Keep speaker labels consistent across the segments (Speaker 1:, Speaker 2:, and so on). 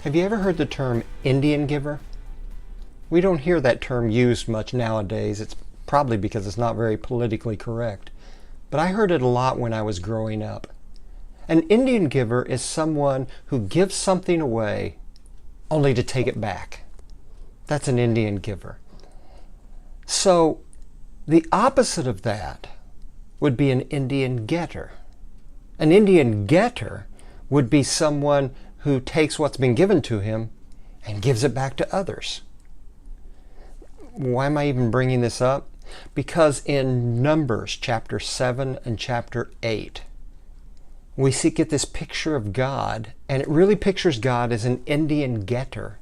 Speaker 1: Have you ever heard the term Indian giver? We don't hear that term used much nowadays. It's probably because it's not very politically correct. But I heard it a lot when I was growing up. An Indian giver is someone who gives something away only to take it back. That's an Indian giver. So the opposite of that would be an Indian getter. An Indian getter would be someone who takes what's been given to him and gives it back to others. Why am I even bringing this up? Because in Numbers chapter 7 and chapter 8, we get this picture of God, and it really pictures God as an Indian getter.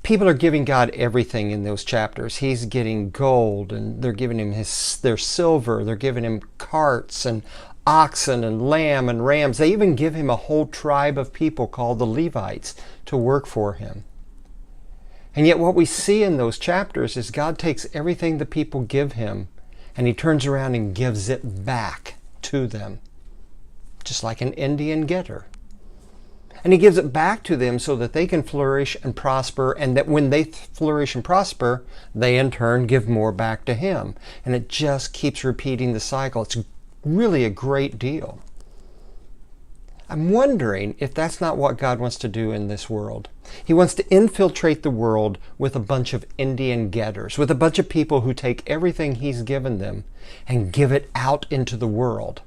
Speaker 1: People are giving God everything in those chapters. He's getting gold, and they're giving him their silver. They're giving him carts and oxen and lamb and rams. They even give him a whole tribe of people called the Levites to work for him. And yet what we see in those chapters is God takes everything the people give him and he turns around and gives it back to them, just like an Indian getter. And he gives it back to them so that they can flourish and prosper, and that when they flourish and prosper, they in turn give more back to him. And it just keeps repeating the cycle. It's really a great deal. I'm wondering if that's not what God wants to do in this world. He wants to infiltrate the world with a bunch of Indian getters, with a bunch of people who take everything he's given them and give it out into the world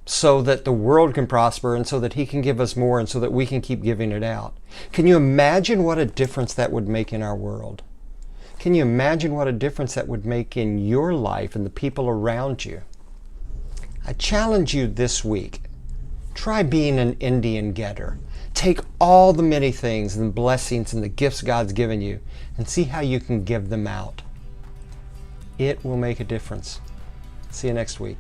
Speaker 1: so that the world can prosper and so that he can give us more and so that we can keep giving it out. Can you imagine what a difference that would make in our world? Can you imagine what a difference that would make in your life and the people around you? I challenge you this week. Try being an Indian getter. Take all the many things and blessings and the gifts God's given you and see how you can give them out. It will make a difference. See you next week.